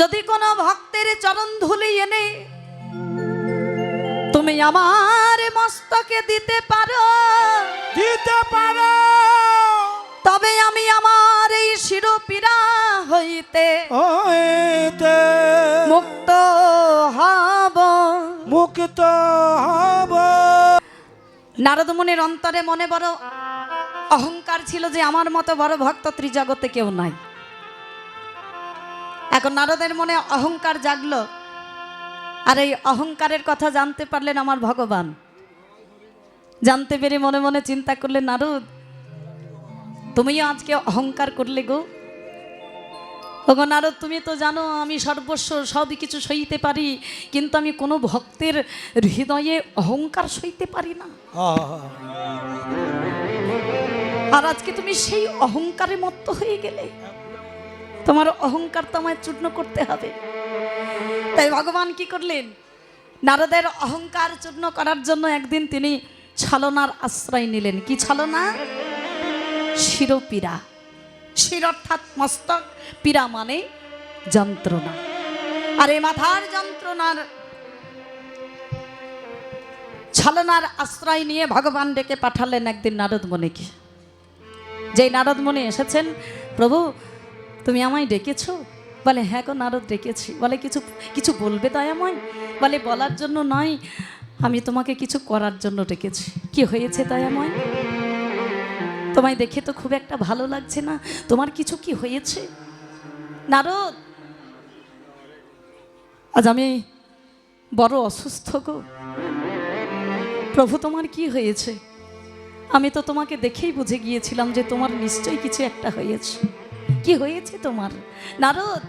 যদি কোনো ভক্তের চরণ ধুলি এনে তুমি আমার মস্তকে দিতে পারো তবে আমি আমার এই শিরোপীড়া হইতে মুক্ত হব। নারদ মুনির অন্তরে মনে বড় অহংকার ছিল যে আমার মতো বড় ভক্ত ত্রিজগতে কেউ নাই। এখন নারদের মনে অহংকার জাগলো, আর এই অহংকারের কথা জানতে পারলেন আমার ভগবান। জানতে পেরে মনে মনে চিন্তা করলেন, নারদ তুমিও আজকে অহংকার করলে গো। ওগো নারদ, তুমি তো জানো আমি সর্বস্ব সবই কিছু সইতে পারি, কিন্তু আমি কোনো ভক্তের হৃদয়ে অহংকার সইতে পারি না। আর আজকে তুমি সেই অহংকারে মত্ত হয়ে গেলে, তোমার অহংকার তো আমায় চূর্ণ করতে হবে। তাই ভগবান কি করলেন, নারদের অহংকার চূর্ণ করার জন্য একদিন তিনি ছলনার আশ্রয় নিলেন। কি ছলনা? শিরোপীড়া। শির অর্থাৎ মস্তক, পীড়া মানে যন্ত্রণা। আর এই মাথার যন্ত্রণার ছলনার আশ্রয় নিয়ে ভগবান ডেকে পাঠালেন একদিন নারদ মুনিকে। যেই নারদ মুনি এসেছেন, প্রভু তুমি আমায় ডেকেছো? বলে হ্যাঁ গো নারদ ডেকেছি। বলে কিছু কিছু বলবে দয়াময়? বলে বলার জন্য নয়, আমি তোমাকে কিছু করার জন্য ডেকেছি। কি হয়েছে দয়াময়? তোমায় দেখে তো খুব একটা ভালো লাগছে না, তোমার কিছু কি হয়েছে? নারদ আজ আমি বড় অসুস্থ গো। প্রভু তোমার কি হয়েছে? আমি তো তোমাকে দেখেই বুঝে গিয়েছিলাম যে তোমার নিশ্চয়ই কিছু একটা হয়েছে। কি হয়েছে তোমার? নারদ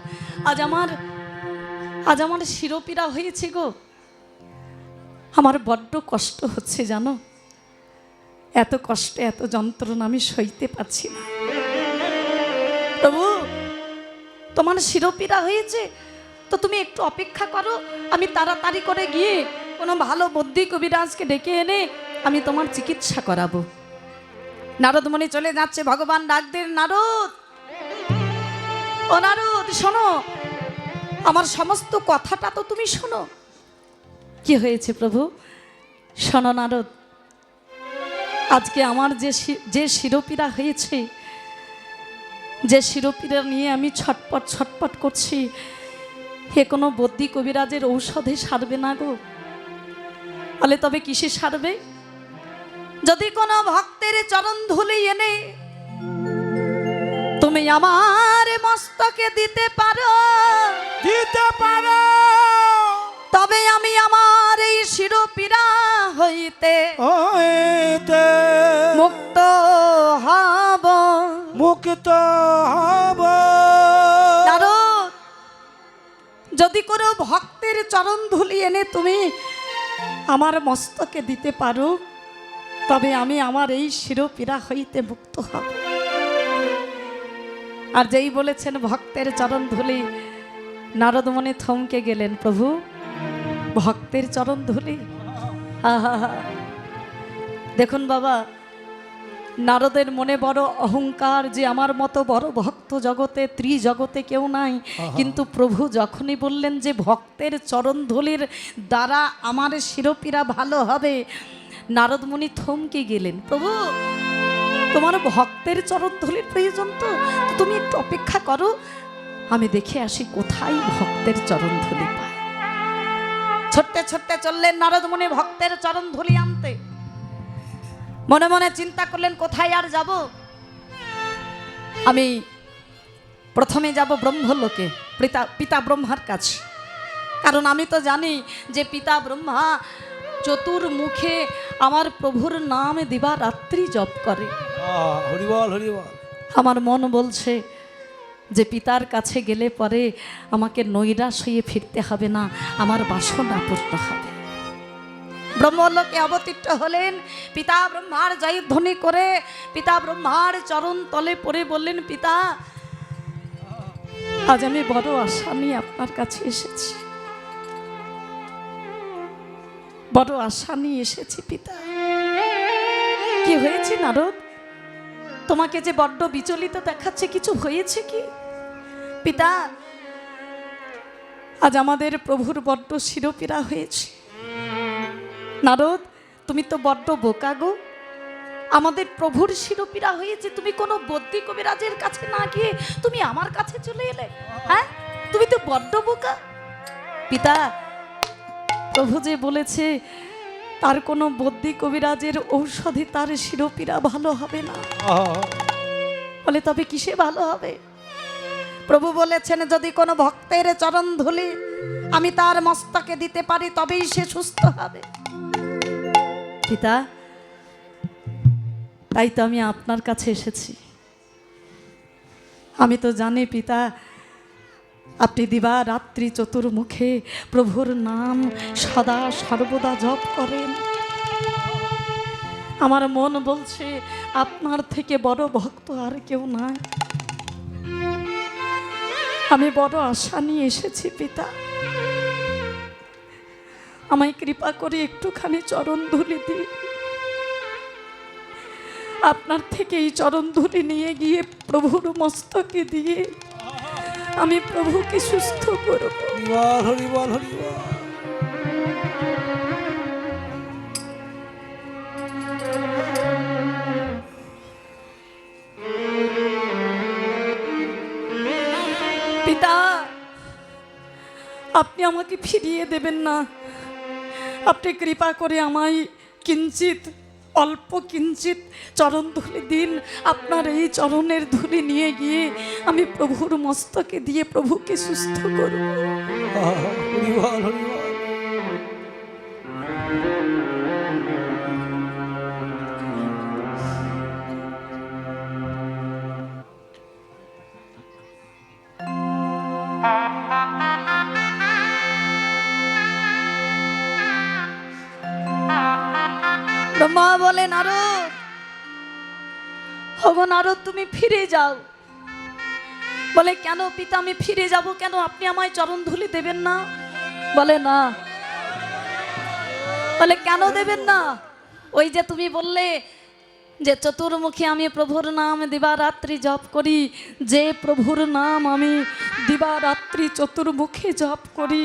আজ আমার শিরোপীড়া হয়েছে গো। আমার বড্ড কষ্ট হচ্ছে জানো, এত কষ্ট এত যন্ত্রণা আমি সইতে পারছি না। প্রভু তোমার শিরোপীড়া হয়েছে তো তুমি একটু অপেক্ষা করো, আমি তাড়াতাড়ি করে গিয়ে কোনো ভালো বুদ্ধি কবিরাজকে ডেকে এনে আমি তোমার চিকিৎসা করাবো। নারদ মুনি চলে যাচ্ছে, ভগবান ডাক দেন, নারদ ও নারদ শোনো, আমার সমস্ত কথাটা তো তুমি শোনো। কি হয়েছে প্রভু? শোনো নারদ, আজকে আমার যে শিরোপীড়া হয়েছে, যে শিরোপীড়া নিয়ে আমি ছটপট ছটপট করছি, হে কোনো বদ্যি কবিরাজের ঔষধে সারবে না গো। বলে তবে কিসে সারবে? যদি কোনো ভক্তের চরণ ধুলি এনে তুমি আমার মস্তকে দিতে পারো তবে আমি আমার এই শিরোপীড়া হইতে মুক্ত হব। যদি কোনো ভক্তের চরণ ধুলি এনে তুমি আমার মস্তকে দিতে পারো তবে আমি আমার এই শিরোপীড়া হইতে মুক্ত হব। আর যেই বলেছেন ভক্তের চরণ ধুলি, নারদ মুনি থমকে গেলেন। প্রভু ভক্তের চরণ ধুলি? দেখুন বাবা, নারদের মনে বড় অহংকার যে আমার মতো বড় ভক্ত জগতে ত্রিজগতে কেউ নাই। কিন্তু প্রভু যখনই বললেন যে ভক্তের চরণ ধুলির দ্বারা আমার শিরোপীড়া ভালো হবে, নারদ মুনি থমকে গেলেন। প্রভু তোমার ভক্তের চরণ ধুলির প্রয়োজন, তো তুমি একটু অপেক্ষা করো, আমি দেখে আসি কোথায় ভক্তের চরণ ধুলি পায়। ছুটতে ছুটতে চললেন নারদ মুনি ভক্তের চরণ ধুলি আনতে। মনে মনে চিন্তা করলেন কোথায় আর যাব, আমি প্রথমে যাব ব্রহ্মলোকে, পিতা ব্রহ্মার কাছে। কারণ আমি তো জানি যে পিতা ব্রহ্মা চতুর্মুখে আমার প্রভুর নাম দিবা রাত্রি জপ করে। হরিবল হরিবল। আমার মন বলছে যে পিতার কাছে গেলে পরে আমাকে নৈরাশ হয়ে ফিরতে হবে না, আমার বাসনা পূর্ণ হবে। ব্রহ্মলোকে অবতীর্ণ হলেন, পিতা ব্রহ্মার জয়ধ্বনি করে পিতা ব্রহ্মার চরণ তলে পড়ে বললেন, পিতা আজ আমি বড় আশা নিয়ে আপনার কাছে এসেছি, বড় আশা নিয়ে এসেছি পিতা। কি হয়েছে নারদ? তোমাকে যে বড্ড বিচলিত দেখাচ্ছে, কিছু হয়েছে কি? পিতা আজ আমাদের প্রভুর বড্ড শিরোপীড়া হয়েছে। নারদ, তুমি তো বড্ড বোকা গো। আমাদের প্রভুর শিরোপীড়া হয়েছে, তুমি কোনো বদ্যি কবিরাজের কাছে না গিয়ে তুমি আমার কাছে চলে এলে। হ্যাঁ, তুমি তো বড্ড বোকা। পিতা, প্রভু যে বলেছে তার কোনো বদ্যি কবিরাজের ঔষধে তার শিরোপীড়া ভালো হবে না, বলে তবে কিসে ভালো হবে? প্রভু বলেছেন যদি কোনো ভক্তের চরণ ধুলি আমি তার মস্তকে দিতে পারি তবেই সে সুস্থ হবে। পিতা, তাই তো আমি আপনার কাছে এসেছি। আমি তো জানি পিতা, আপনি দিবা রাত্রি চতুর্মুখে প্রভুর নাম সদা সর্বদা জপ করেন। আমার মন বলছে আপনার থেকে বড় ভক্ত আর কেউ নাই। আমি বড় আশা নিয়ে এসেছি পিতা, আমায় কৃপা করে একটুখানি চরণ ধুলি দিন। আপনার থেকে এই চরণ ধুলি নিয়ে গিয়ে প্রভুর মস্তকে দিয়ে আমি প্রভুকে সুস্থ করব। হরিবল হরিবল হরিবল। পিতা, আপনি আমাকে ফিরিয়ে দেবেন না। আপনি কৃপা করে আমায় কিঞ্চিত, অল্প কিঞ্চিত চরণ ধুলি দিন। আপনার এই চরণের ধুলি নিয়ে গিয়ে আমি প্রভুর মস্তকে দিয়ে প্রভুকে সুস্থ করব। হরিবল হরিবল। ব্রহ্মা বলে নারদ, হগো নারদ তুমি ফিরে যাও। বলে কেন পিতা, আমি ফিরে যাব কেন? আপনি আমায় চরণ ধুলি দেবেন না? বলে না। বলে কেন দেবেন না? ওই যে তুমি বললে যে চতুর্মুখী আমি প্রভুর নাম দিবারাত্রি জপ করি, যে প্রভুর নাম আমি দিবারাত্রি চতুর্মুখী জপ করি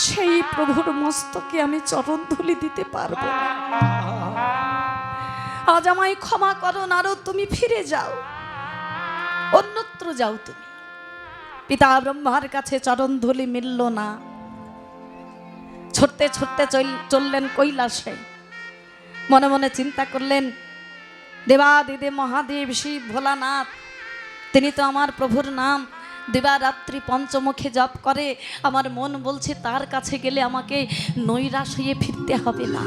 সেই প্রভুর মস্তকে আমি চরণ ধুলি দিতে পারবো না। আজ আমায় ক্ষমা করো নারদ, তুমি ফিরে যাও, অন্যত্র যাও তুমি। পিতা ব্রহ্মার কাছে চরণ ধুলি মিলল না। ছুটতে ছুটতে চললেন কৈলাসে। মনে মনে চিন্তা করলেন দেবাদিদেব মহাদেব শিব ভোলানাথ, তিনি তো আমার প্রভুর নাম দিবারাত্রি পঞ্চমুখে জপ করে। আমার মন বলছে তার কাছে গেলে আমাকে নৈরাশ হয়ে ফিরতে হবে না।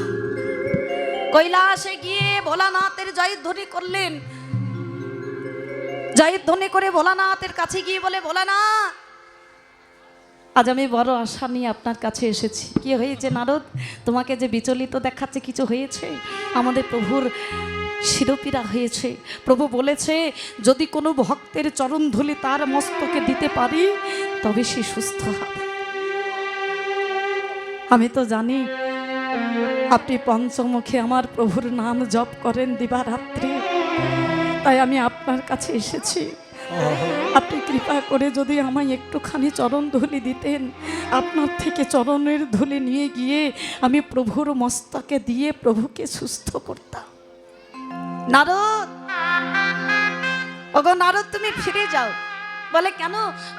কৈলাসে গিয়ে ভোলানাথের জয়ধ্বনি করলেন। জয়ধ্বনি করে ভোলানাথের কাছে গিয়ে বলে, ভোলানাথ আজ আমি বড় আশা নিয়ে আপনার কাছে এসেছি। কি হয়েছে নারদ? তোমাকে যে বিচলিত দেখাচ্ছে, কিছু হয়েছে? আমাদের প্রভুর শিরোপীড়া হয়েছে। প্রভু বলেছে যদি কোনো ভক্তের চরণ ধুলি তার মস্তকে দিতে পারি তবে সে সুস্থ হবে। আমি তো জানি আপনি পঞ্চমুখে আমার প্রভুর নাম জপ করেন দিবারাত্রি, তাই আমি আপনার কাছে এসেছি। আপনি কৃপা করে যদি আমায় একটুখানি চরণ ধুলি দিতেন, আপনার থেকে চরণের ধুলি নিয়ে গিয়ে আমি প্রভুর মস্তকে দিয়ে প্রভুকে সুস্থ করতাম। নারদ, ওগো নারদ তুমি ফিরে যাও। বলে কেন?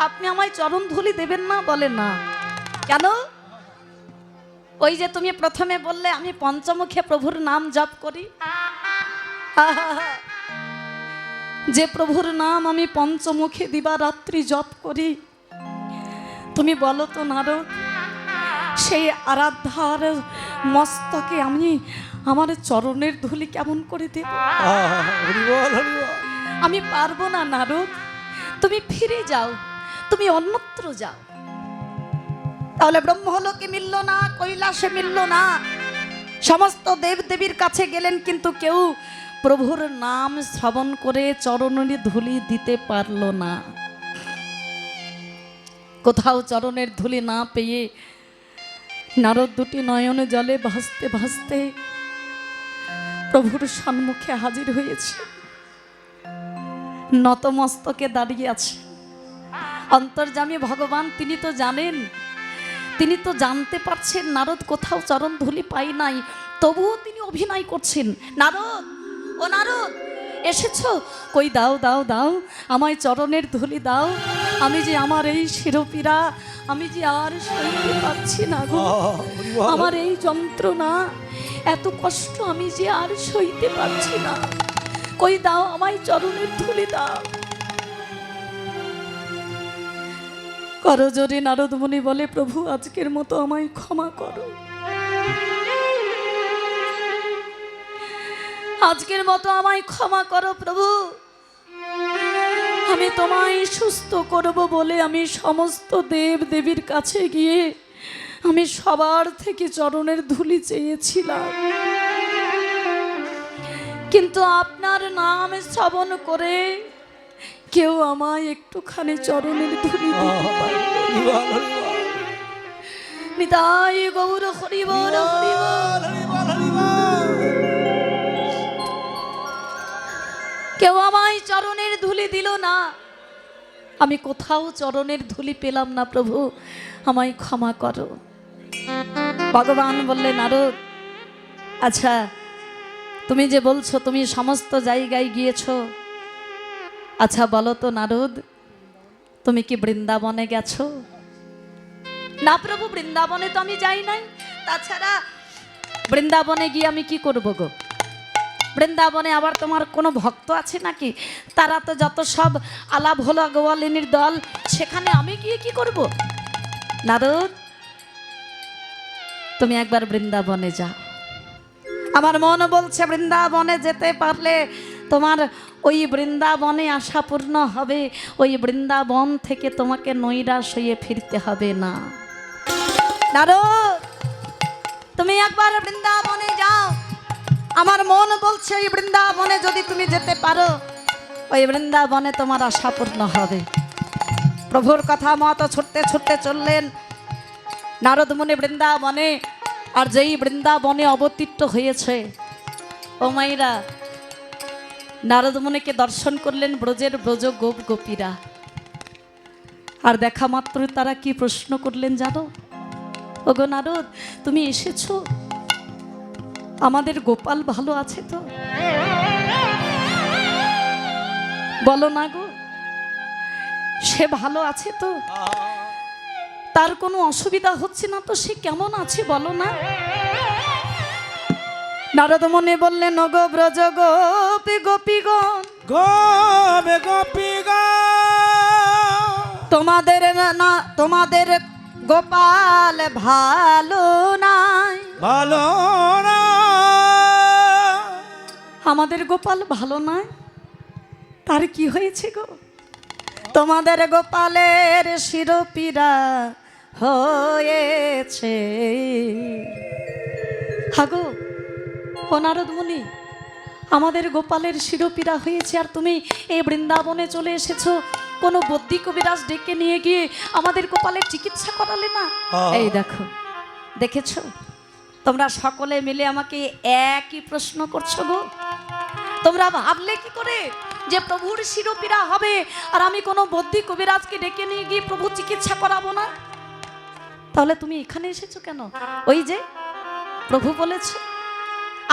আপনি আমায় চরণ ধুলি দেবেন না? বলে না। কেন? ওই যে তুমি প্রথমে বললে আমি পঞ্চমুখে প্রভুর নাম জপ করি, যে প্রভুর নাম আমি পঞ্চমুখে দিবারাত্রি জপ করি, তুমি বলো তো নারদ সেই আরাধ্যার মস্তকে আমি আমার চরণের ধুলি কেমন করে দেব? আমি পারবো না নারদ, তুমি ফিরে যাও, তুমি অন্যত্র যাও। তাহলে ব্রহ্মলোকে মিলল না, কৈলাসে মিলল না, সমস্ত দেব দেবীর কাছে গেলেন কিন্তু কেউ প্রভুর নাম শ্রবণ করে চরণের ধুলি দিতে পারল না। কোথাও চরণের ধুলি না পেয়ে নারদ দুটি নয়নে জলে ভাসতে ভাসতে প্রভুর সম্মুখে হাজির হয়েছে। নতমস্তকে দাঁড়িয়ে আছে অন্তর্যামী ভগবান। তিনি তো জানেন তিনি তো জানতে পারছেন নারদ কোথাও চরণ ধুলি পাই নাই, তবুও তিনি অভিনয় করছেন। নারদ, ও নারদ, এসেছো? কই দাও দাও দাও, আমায় চরণের ধুলি দাও। আমি যে আমার এই শিরোপীড়া আমি যে আর সইতে পারছি না গো। আমার এই যন্ত্রণা, এত কষ্ট আমি যে আর সইতে পারছি না। কই দাও, আমায় চরণের ধুলি দাও। করজোরে নারদ মুনি বলে, প্রভু আজকের মতো আমায় ক্ষমা করো, আজকের মতো আমায় ক্ষমা করো প্রভু। আমি তোমায় সুস্থ করব বলে আমি সমস্ত দেব দেবীর কাছে গিয়ে আমি সবার থেকে চরণের ধুলি চেয়েছিলাম, কিন্তু আপনার নাম শ্রবণ করে কেউ আমায় একটুখানি চরণের ধুলি দিতে পারল। নিতাই গৌর হরি বল, হরি বল। কেউ আমায় চরণের ধুলি দিল না, আমি কোথাও চরণের ধুলি পেলাম না, প্রভু আমায় ক্ষমা করো। ভগবান বললেন, নারদ, আচ্ছা তুমি যে বলছো তুমি সমস্ত জায়গায় গিয়েছো, আচ্ছা বলো তো নারদ, তুমি কি বৃন্দাবনে গেছো? না প্রভু, বৃন্দাবনে তো আমি যাই নাই। তাছাড়া বৃন্দাবনে গিয়ে আমি কি করব গো? বৃন্দাবনে আবার তোমার কোনো ভক্ত আছে নাকি? তারা তো যত সব আলাপ হলো গোয়ালিনীর দল, সেখানে আমি গিয়ে কি করব? নারদ, তুমি একবার বৃন্দাবনে যাও। আমার মন বলছে বৃন্দাবনে যেতে পারলে তোমার ওই বৃন্দাবনে আশা পূর্ণ হবে, ওই বৃন্দাবন থেকে তোমাকে নৈরাশ হয়ে ফিরতে হবে না। নারদ, তুমি একবার বৃন্দাবনে যাও। আমার মন বলছে ওই বৃন্দাবনে যদি তুমি যেতে পারো, ওই বৃন্দাবনে তোমার আশা পূর্ণ হবে। প্রভুর কথা মতো ছুটতে ছুটতে চললেন নারদ মুনি বৃন্দাবনে। আর যেই বৃন্দাবনে অবতীর্ণ হয়েছে, ও মাইরা, নারদ মুনিকে দর্শন করলেন ব্রজের ব্রজ গোপ গোপীরা। আর দেখা মাত্র তারা কি প্রশ্ন করলেন জানো? ওগো নারদ, তুমি এসেছো, আমাদের গোপাল ভালো আছে তো? বলো না গো, সে ভালো আছে তো? তার কোনো অসুবিধা হচ্ছে না তো? সে কেমন আছে বলো না? নারদ মুনি বললেন, ওগো ব্রজ গোপী গোপীগণ, গোপে গোপীগণ, তোমাদের গোপাল ভালো নাই। ভালো না, আমাদের গোপাল ভালো নয়? তার কি হয়েছে গো? তোমাদের গোপালের শিরোপীড়া হয়েছে। হাগো, ও নারদ মুনি, আমাদের গোপালের শিরোপীড়া হয়েছে, আর তুমি এই বৃন্দাবনে চলে এসেছো, কোনো বদ্যি কবিরাজ ডেকে নিয়ে গিয়ে আমাদের গোপালের চিকিৎসা করালে না? এই দেখো, দেখেছো, তোমরা সকলে মিলে আমাকে একই প্রশ্ন করছো গো। তোমরা ভাবলে কি করে যে প্রভুর শিরোপীড়া হবে আর আমি কোনো বদ্যি কবিরাজকে ডেকে নিয়ে গিয়ে প্রভু চিকিৎসা করাবো না? তাহলে তুমি এখানে এসেছো কেন? ওই যে প্রভু বলেছে,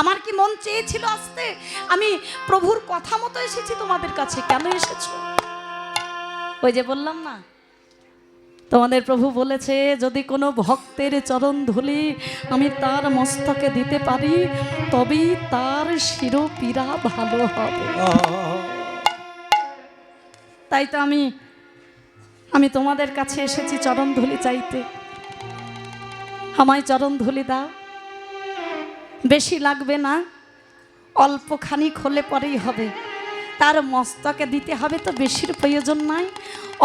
আমার কি মন চেয়েছিল আসতে, আমি প্রভুর কথা মতো এসেছি তোমাদের কাছে। কেন এসেছো? ওই যে বললাম না, তোমাদের প্রভু বলেছে যদি কোনো ভক্তের চরণ ধুলি আমি তার মস্তকে দিতে পারি, তবেই তার শিরোপীড়া ভালো হবে। তাই তো আমি তোমাদের কাছে এসেছি চরণ ধুলি চাইতে। আমায় চরণ ধুলি দাও, বেশি লাগবে না, অল্প খানিক হলে পরেই হবে। তার মস্তকে দিতে হবে তো বেশির প্রয়োজন নাই,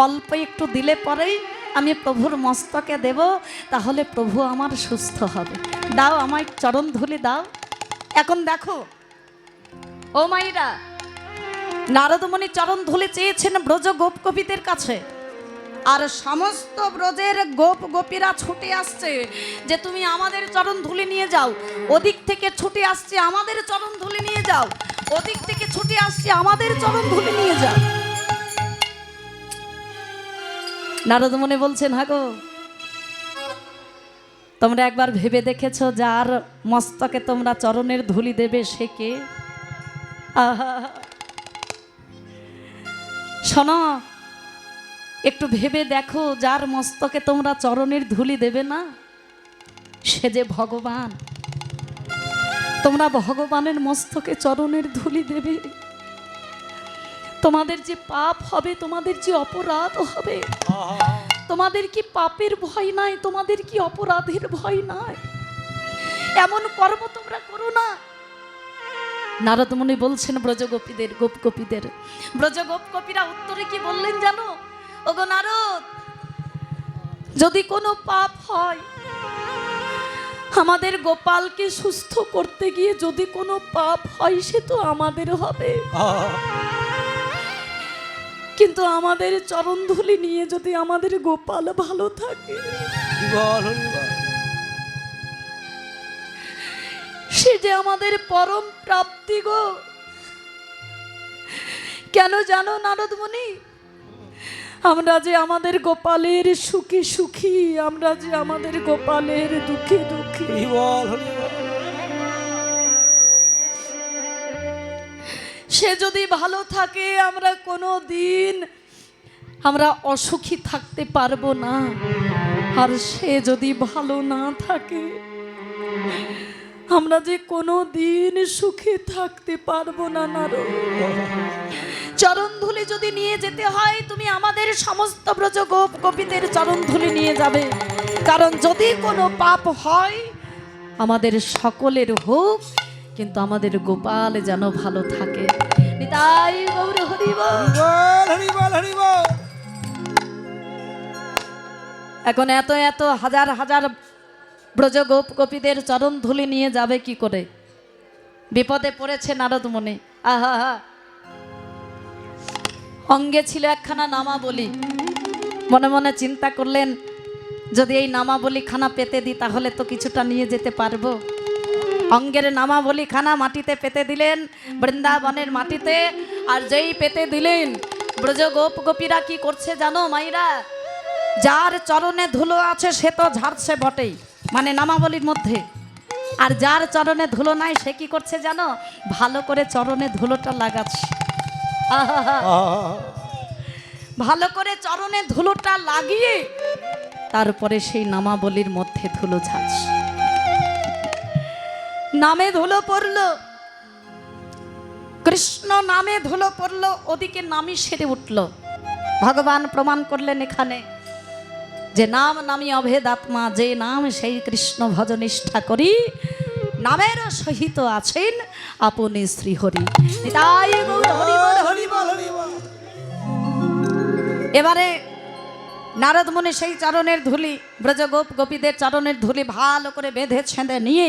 অল্প একটু দিলে পরেই আমি প্রভুর মস্তকে দেব, তাহলে প্রভু আমার সুস্থ হবে। দাও, আমায় চরণ ধুলি দাও। এখন দেখো ও মাইরা, নারদমণি চরণ ধুলি চেয়েছেন ব্রজ গোপ গোপীদের কাছে, আর সমস্ত ব্রজের গোপ গোপীরা ছুটে আসছে যে তুমি আমাদের চরণ ধুলি নিয়ে যাও। ওদিক থেকে ছুটে আসছে আমাদের চরণ ধুলি নিয়ে যাও, ওদিক থেকে ছুটে আসছে আমাদের চরণ ধুলি নিয়ে যাও। নারদ মুনি বলছেন, হ্যাঁ গো, তোমরা একবার ভেবে দেখেছো যার মস্তকে তোমরা চরণের ধুলি দেবে সে কে? আহা, শোনো, একটু ভেবে দেখো, যার মস্তকে তোমরা চরণের ধুলি দেবে না সে যে ভগবান। তোমরা ভগবানের মস্তকে চরণের ধুলি দেবে, তোমাদের যে পাপ হবে, তোমাদের যে অপরাধ হবে, তোমাদের কি পাপের ভয় নাই? তোমাদের কি অপরাধের ভয় নাই? এমন কর্ম তোমরা করো না। নারদ মুনি বলছেন ব্রজগোপীদের, গোপগোপীদের, ব্রজগোপগোপীরা উত্তরে কি বললেন জানো? ওগো নারদ, যদি কোনো পাপ হয়, আমাদের গোপালকে সুস্থ করতে গিয়ে যদি কোনো পাপ হয় সে তো আমাদের হবে, কিন্তু আমাদের চরণ ধুলি নিয়ে যদি আমাদের গোপাল ভালো থাকে সে যে আমাদের পরম প্রাপ্তি গো। কেন জানো নারদ মুনি? আমরা যে আমাদের গোপালের সুখে সুখী, আমরা যে আমাদের গোপালের দুঃখে দুঃখী। সে যদি ভালো থাকে আমরা কোনো দিন আমরা অসুখী থাকতে পারবো না, আর সে যদি ভালো না থাকে আমরা যে কোনো দিন সুখে থাকতে পারবো না। নারদ, চরণ ধুলি যদি নিয়ে যেতে হয় তুমি আমাদের সমস্ত ব্রজ গোপ গোপীদের চরণ ধুলি নিয়ে যাবে, কারণ যদি কোনো পাপ হয় আমাদের সকলের হোক, কিন্তু আমাদের গোপাল যেন ভালো থাকে। নিতাই গৌর হরি বল। এখন এত এত হাজার হাজার ব্রজ গোপ গোপীদের চরণ ধুলি নিয়ে যাবে কি করে? বিপদে পড়েছে নারদ মুনি। আহা হা, অঙ্গে ছিল একখানা নামাবলী, মনে মনে চিন্তা করলেন যদি এই নামাবলী খানা পেতে দিই তাহলে তো কিছুটা নিয়ে যেতে পারবো। অঙ্গের নামাবলী খানা মাটিতে পেতে দিলেন, বৃন্দাবনের মাটিতে। আর যেই পেতে দিলেন, ব্রজ গোপ গোপীরা কি করছে জানো মাইরা? যার চরণে ধুলো আছে সে তো ঝাড়ছে বটেই, মানে নামাবলীর মধ্যে। আর যার চরণে ধুলো নাই সে কি করছে জানো? ভালো করে চরণে ধুলোটা লাগাচ্ছে। ভালো করে চরণে ধুলোটা লাগিয়ে তারপরে সেই নামাবলীর মধ্যে ধুলো ঝাড়ছে। নামে ধুলো পড়লো, কৃষ্ণ নামে ধুলো পড়লো, ওদিকে নামই সেরে উঠল। ভগবান প্রমাণ করলেন এখানে যে নাম নামি অভেদ আত্মা, যে নাম সেই কৃষ্ণ ভজনিষ্ঠা করি, নামের সহিত আছেন আপনি শ্রীহরি। এবারে নারদ মুনি সেই চরণের ধুলি, ব্রজ গোপ গোপীদের চরণের ধুলি ভালো করে বেঁধে ছেঁধে নিয়ে,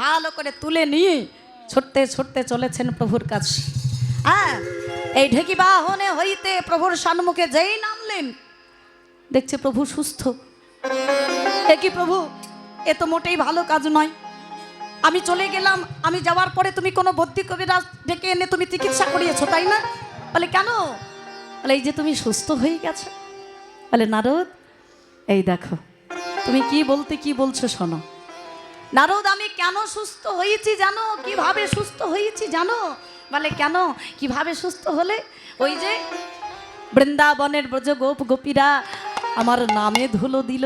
ভালো করে তুলে নিয়ে ছুটতে ছুটতে চলেছেন প্রভুর কাছে। হ্যাঁ, এই ঢেকি বাহনে হইতে প্রভুর সম্মুখে যেই নামলেন, দেখছে প্রভু সুস্থ। এ কি প্রভু, এ তো মোটেই ভালো কাজ নয়। আমি চলে গেলাম, আমি যাওয়ার পরে তুমি কোনো বদ্যি কবিরাজ ডেকে এনে তুমি চিকিৎসা করিয়েছো তাই না? বলে কেন? বলে এই যে তুমি সুস্থ হয়ে গেছো। বলে নারদ, এই দেখো তুমি কি বলতে কি বলছো শোনো। নারদ, আমি কেন সুস্থ হয়েছি জানো? কিভাবে সুস্থ হয়েছি জানো? বলে কেন, কিভাবে সুস্থ হলে? ওই যে বৃন্দাবনের ব্রজ গোপ গোপীরা আমার নামে ধুলো দিল,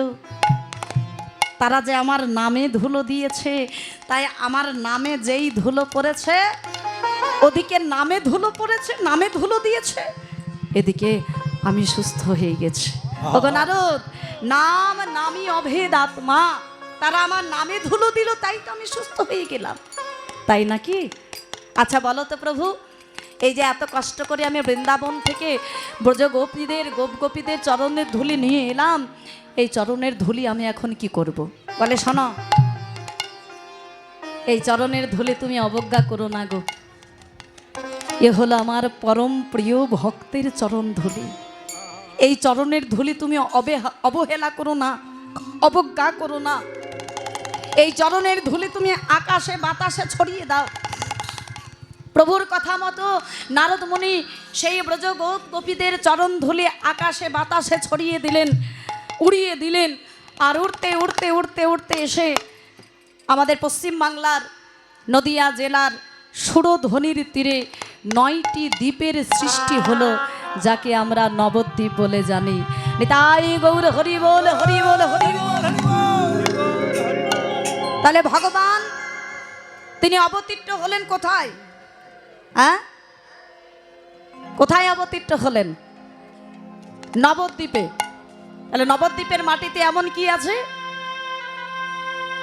তারা যে আমার নামে ধুলো দিয়েছে, তাই আমার নামে যেই ধুলো পড়েছে ওদিকে নামে ধুলো পড়েছে, নামে ধুলো দিয়েছে, এদিকে আমি সুস্থ হয়ে গেছি। ওগো নারদ, নাম নামি অভেদ আত্মা, তারা আমার নামে ধুলো দিল তাই তো আমি সুস্থ হয়ে গেলাম, তাই নাকি? আচ্ছা বলো তো প্রভু, এই যে এত কষ্ট করে আমি বৃন্দাবন থেকে ব্রজ গোপীদের গোপ গোপীদের চরণের ধুলি নিয়ে এলাম, এই চরণের ধুলি আমি এখন কি করব? বলে শোনো, এই চরণের ধুলি তুমি অবজ্ঞা করো না গো। এ হলো আমার পরম প্রিয় ভক্তের চরণ ধুলি। এই চরণের ধুলি তুমি অবহেলা করো না, অবজ্ঞা করো না। এই চরণের ধুলি তুমি আকাশে বাতাসে ছড়িয়ে দাও। প্রভুর কথা মতো নারদ মুনি সেই ব্রজ গোপ গোপীদের চরণ ধুলি আকাশে বাতাসে ছড়িয়ে দিলেন, উড়িয়ে দিলেন। আর উঠতে উঠতে উঠতে উঠতে এসে আমাদের পশ্চিম বাংলার নদিয়া জেলার সুরধ্বনির তীরে 9টি দ্বীপের সৃষ্টি হলো, যাকে আমরা নবদ্বীপ বলে জানি। নিতাই গৌর হরি বল, হরি বল, হরি বল। তাহলে ভগবান তিনি অবতীর্ণ হলেন কোথায়? হ্যাঁ, কোথায় অবতীর্ণ হলেন? নবদ্বীপে। তাহলে নবদ্বীপের মাটিতে এমন কি আছে,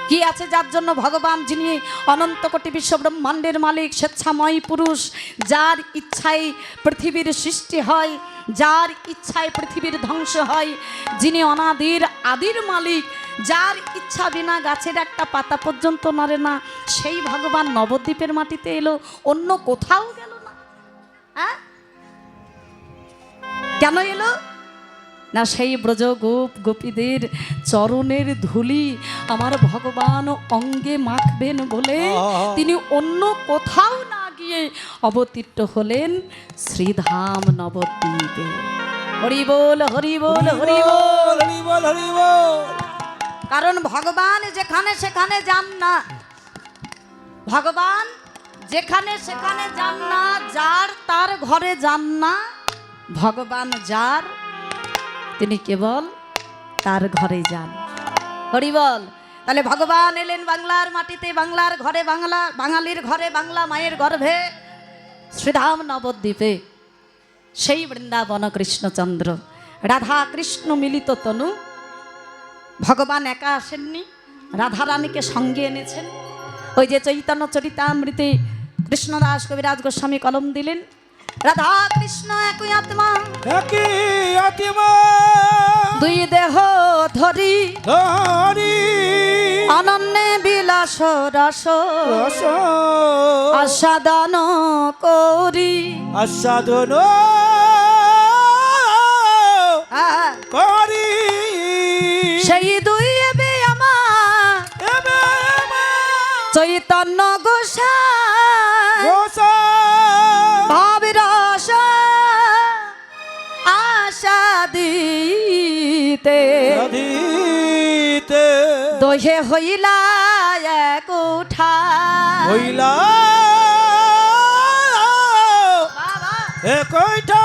কি আছে যার জন্য ভগবান, যিনি অনন্ত কোটি বিশ্ব ব্রহ্মাণ্ডের মালিক, স্বেচ্ছাময় পুরুষ, যার ইচ্ছায় পৃথিবীর সৃষ্টি হয়, যার ইচ্ছায় পৃথিবীর ধ্বংস হয়, যিনি অনাদির আদির মালিক, যার ইচ্ছা বিনা গাছের একটা পাতা পর্যন্ত নড়ে না, সেই ভগবান নবদ্বীপের মাটিতে এলো, অন্য কোথাও গেল না। হ্যাঁ, কেন এলো না? সেই ব্রজ গোপ গোপীদের চরণের ধুলি আমার ভগবান অঙ্গে মাখবেন বলে তিনি অন্য কোথাও না গিয়ে অবতীর্ণ হলেন শ্রীধাম নবদ্বীপে। হরি বল, হরি বল, হরি বল, হরি বল, হরি বল। কারণ ভগবান যেখানে সেখানে যান না, ভগবান যেখানে সেখানে যান না, যার তার ঘরে যান না, ভগবান যার তিনি কেবল তার ঘরে যান। হরি বল। তাহলে ভগবান এলেন বাংলার মাটিতে, বাংলার ঘরে, বাংলা বাঙালির ঘরে, বাংলা মায়ের গর্ভে, শ্রীধাম নবদ্বীপে। সেই বৃন্দাবন কৃষ্ণচন্দ্র রাধা কৃষ্ণ মিলিত তনু। ভগবান একা আসেননি, রাধারানীকে সঙ্গে এনেছেন। ওই যে চৈতন্য চরিতামৃতে কৃষ্ণদাস কবিরাজ গোস্বামী কলম দিলেন, রাধা কৃষ্ণ একই আত্মা, একই আত্মা, দুই দেহ ধরি ধরি অনন্যে বিলাস রস রস আস্বাদন করি। আস্বাদন হ্যাঁ, করি। সেই দুই এবে আমার এবে আমার চৈতন্য গোসাই গোসাই ভাবিরস আশা দিতে দিতে দহে হইলা এক উঠা। হইলা বাবা একইটা